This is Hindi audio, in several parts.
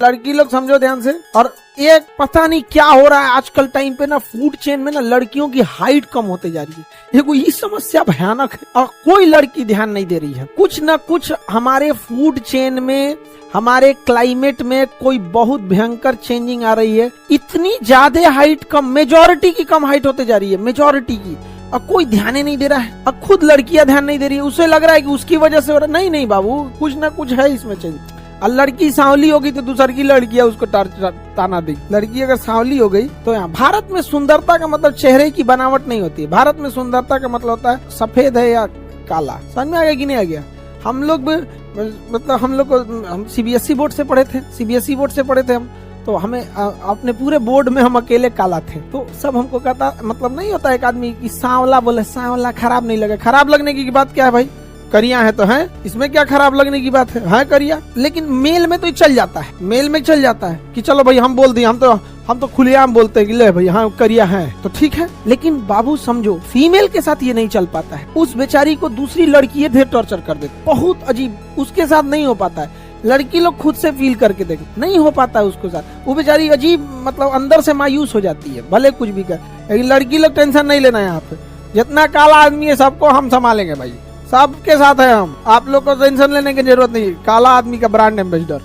लड़की लोग समझो ध्यान से। और एक पता नहीं क्या हो रहा है आजकल टाइम पे ना, फूड चेन में ना लड़कियों की हाइट कम होते जा रही है। ये कोई समस्या भयानक है और कोई लड़की ध्यान नहीं दे रही है। कुछ ना कुछ हमारे फूड चेन में, हमारे क्लाइमेट में कोई बहुत भयंकर चेंजिंग आ रही है। इतनी ज्यादा हाइट कम, मेजोरिटी की कम हाइट होते जा रही है, मेजोरिटी की। और कोई ध्यान ही नहीं दे रहा है। अब खुद लड़कियां ध्यान नहीं दे रही है, उसे लग रहा है कि उसकी वजह से हो रहा है। नहीं बाबू, कुछ ना कुछ है इसमें चेंज। और लड़की सांवली होगी तो दूसरी की लड़कियां उसको ताना देगी। लड़की अगर सांवली हो गई तो यहाँ भारत में सुंदरता का मतलब चेहरे की बनावट नहीं होती है। भारत में सुंदरता का मतलब होता है सफेद है या काला। समझ में आ गया कि नहीं आ गया? हम लोग हम सीबीएसई बोर्ड से पढ़े थे, सीबीएसई बोर्ड से पढ़े थे हम, तो हमें अपने पूरे बोर्ड में हम अकेले काला थे। तो सब हमको कहता, मतलब नहीं होता एक आदमी की सांवला बोले, सांवला खराब नहीं लगे। खराब लगने की बात क्या है भाई? करिया है तो है, इसमें क्या खराब लगने की बात है करिया। लेकिन मेल में तो चल जाता है, मेल में चल जाता है कि चलो भाई हम बोल दिए, हम तो खुलेआम बोलते हैं कि ले भाई हाँ करिया है तो ठीक है। लेकिन बाबू समझो, फीमेल के साथ ये नहीं चल पाता है। उस बेचारी को दूसरी लड़की ढेर टॉर्चर कर देती, बहुत अजीब। उसके साथ नहीं हो पाता है। लड़की लोग खुद से फील करके देख, नहीं हो पाता है उसके साथ। वो बेचारी अजीब, मतलब अंदर से मायूस हो जाती है, भले कुछ भी कर। लेकिन लड़की लोग टेंशन नहीं लेना, यहाँ पे जितना काला आदमी है सबको हम संभालेंगे भाई, सबके साथ है हम। आप लोग को टेंशन लेने की जरूरत नहीं। काला आदमी का ब्रांड एम्बेसडर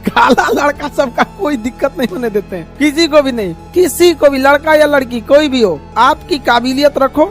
काला लड़का सबका, कोई दिक्कत नहीं होने देते हैं किसी को भी, नहीं किसी को भी, लड़का या लड़की कोई भी हो। आपकी काबिलियत रखो,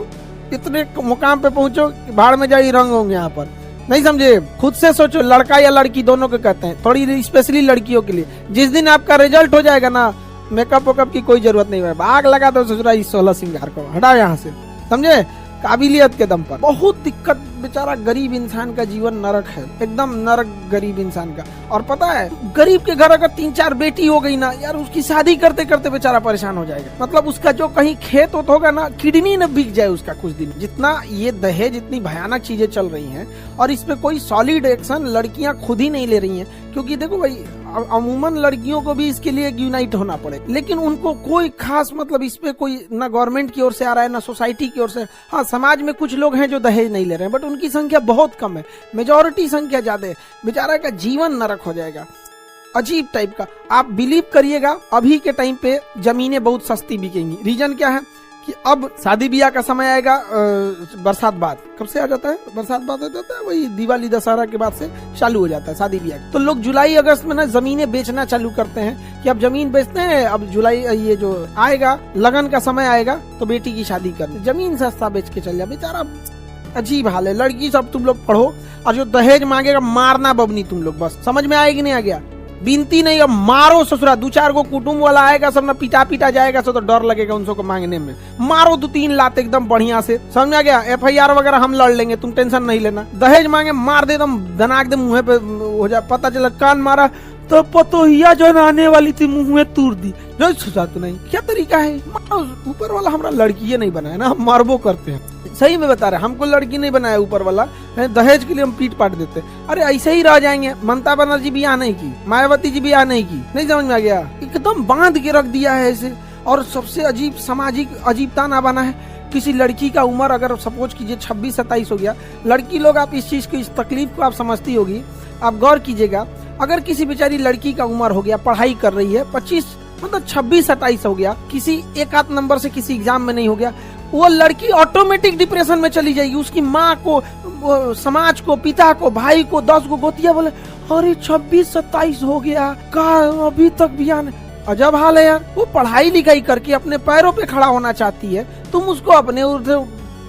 इतने मुकाम पे पहुंचो, भाड़ में जाई रंग होंगे यहाँ पर। नहीं समझे? खुद से सोचो, लड़का या लड़की दोनों को कहते हैं, थोड़ी स्पेशली लड़कियों के लिए। जिस दिन आपका रिजल्ट हो जाएगा ना, मेकअप वेकअप की कोई जरूरत नहीं है। आग लगा दो ससुरा 16 सिंगार को, हटाओ यहाँ से, समझे? काबिलियत के दम पर। बहुत दिक्कत, बेचारा गरीब इंसान का जीवन नरक है, एकदम नरक गरीब इंसान का। और पता है, गरीब के घर अगर 3-4 बेटी हो गई ना यार, उसकी शादी करते करते बेचारा परेशान हो जाएगा। मतलब उसका जो कहीं खेत होगा ना, किडनी न बिक जाए उसका कुछ दिन। जितना ये दहेज, इतनी भयानक चीजें चल रही हैं और इस पे कोई सॉलिड एक्शन लड़कियां खुद ही नहीं ले रही हैं। क्योंकि देखो भाई, अमूमन लड़कियों को भी इसके लिए यूनाइट होना पड़े, लेकिन उनको कोई खास, मतलब इस पे कोई ना गवर्नमेंट की ओर से आ रहा है ना सोसाइटी की ओर से। हाँ, समाज में कुछ लोग हैं जो दहेज नहीं ले रहे हैं, बट उनकी संख्या बहुत कम है, मेजोरिटी संख्या ज्यादा है। बेचारा का जीवन नरक हो जाएगा, अजीब टाइप का। आप बिलीव करिएगा, अभी के टाइम पे जमीनें बहुत सस्ती बिकेंगी। रीजन क्या है कि अब शादी ब्याह का समय आएगा, बरसात बाद। कब से आ जाता है? बरसात बाद आ जाता है, वही दिवाली दशहरा के बाद से चालू हो जाता है शादी ब्याह। तो लोग जुलाई अगस्त में ना जमीनें बेचना चालू करते हैं कि अब जमीन बेचते हैं। अब जुलाई, ये जो आएगा लगन का समय आएगा तो बेटी की शादी करते, जमीन सस्ता बेच के चल जाए। बेचारा अजीब हाल है। लड़की सब तुम लोग पढ़ो, और जो दहेज मांगेगा मारना बबनी तुम लोग, बस समझ में आएगी नहीं आ गया? बिनती नहीं, अब मारो ससुरा। 2-4 को कुटुंब वाला आएगा, सब ना पिटा जाएगा, तो डर लगेगा उनको को मांगने में। मारो 2-3 लात एकदम बढ़िया से, समझ में आ गया? FIR वगैरह हम लड़ लेंगे, तुम टेंशन नहीं लेना। दहेज मांगे मार दे, एकदम दनाक दे, मुंह पे हो जाए। पता चला कान मारा तो पतोहिया जो आने वाली थी मुंह में तूर दी। जो सोचा तो नहीं, क्या तरीका है? ऊपर वाला हमारा लड़की नहीं बनाया ना, हम मारबो करते हैं। सही में बता रहे, हमको लड़की नहीं बनाया ऊपर वाला, दहेज के लिए हम पीट पाट देते। अरे ऐसे ही रह जाएंगे। ममता बनर्जी ब्याह नहीं की, मायावती जी ब्याह नहीं की, नहीं समझ में आ गया? एकदम बांध के रख दिया है ऐसे। और सबसे अजीब सामाजिक अजीबता ना बना है, किसी लड़की का उम्र अगर सपोज कीजिए 26-27 हो गया। लड़की लोग, आप इस चीज को, इस तकलीफ को आप समझती होगी, आप गौर कीजिएगा। अगर किसी बेचारी लड़की का उम्र हो गया, पढ़ाई कर रही है, 25 मतलब 26-27 हो गया, किसी एक आध नंबर से किसी एग्जाम में नहीं हो गया, वो लड़की ऑटोमेटिक डिप्रेशन में चली जाएगी। उसकी माँ को, समाज को, पिता को, भाई को 10 को गोतिया बोले, अरे 26-27 हो गया का अभी तक ब्याह नहीं। अजब हाल है यार। वो पढ़ाई लिखाई करके अपने पैरों पे खड़ा होना चाहती है, तुम उसको अपने उधर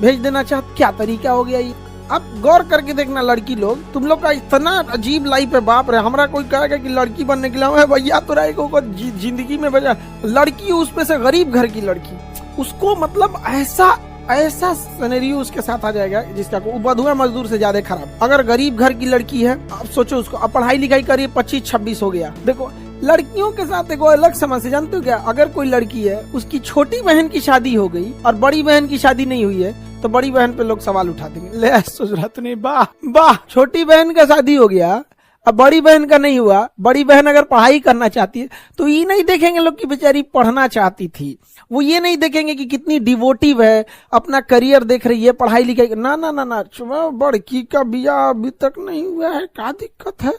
भेज देना चाहते। क्या तरीका हो गया ये? अब गौर करके देखना लड़की लोग, तुम लोग का इतना अजीब लाइफ है। बाप रे, हमारा कोई कहेगा कि लड़की बनने के लिए भैया तो रहेगा जिंदगी में बजा लड़की, उसमें से गरीब घर की लड़की, उसको मतलब ऐसा सिनेरियो उसके साथ आ जाएगा जिसका को बधुआ मजदूर से ज्यादा खराब। अगर गरीब घर की लड़की है, अब सोचो उसको, अब पढ़ाई लिखाई करिए, 25-26 हो गया। देखो लड़कियों के साथ एक अलग समस्या, जानते हो क्या? अगर कोई लड़की है, उसकी छोटी बहन की शादी हो गई और बड़ी बहन की शादी नहीं हुई है, तो बड़ी बहन पे लोग सवाल उठा देंगे, ले सोच रहा तूने, वाह वाह, छोटी बहन का शादी हो गया अब बड़ी बहन का नहीं हुआ, बड़ी बहन अगर पढ़ाई करना चाहती है तो ये नहीं देखेंगे लोग कि बेचारी पढ़ना चाहती थी, वो ये नहीं देखेंगे कि कितनी डिवोटिव है, अपना करियर देख रही है, पढ़ाई लिखाई। ना ना ना ना, बड़की का बियाह अभी तक नहीं हुआ है, क्या दिक्कत है?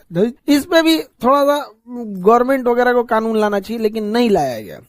इस पे भी थोड़ा सा गवर्नमेंट वगैरह को कानून लाना चाहिए, लेकिन नहीं लाया गया।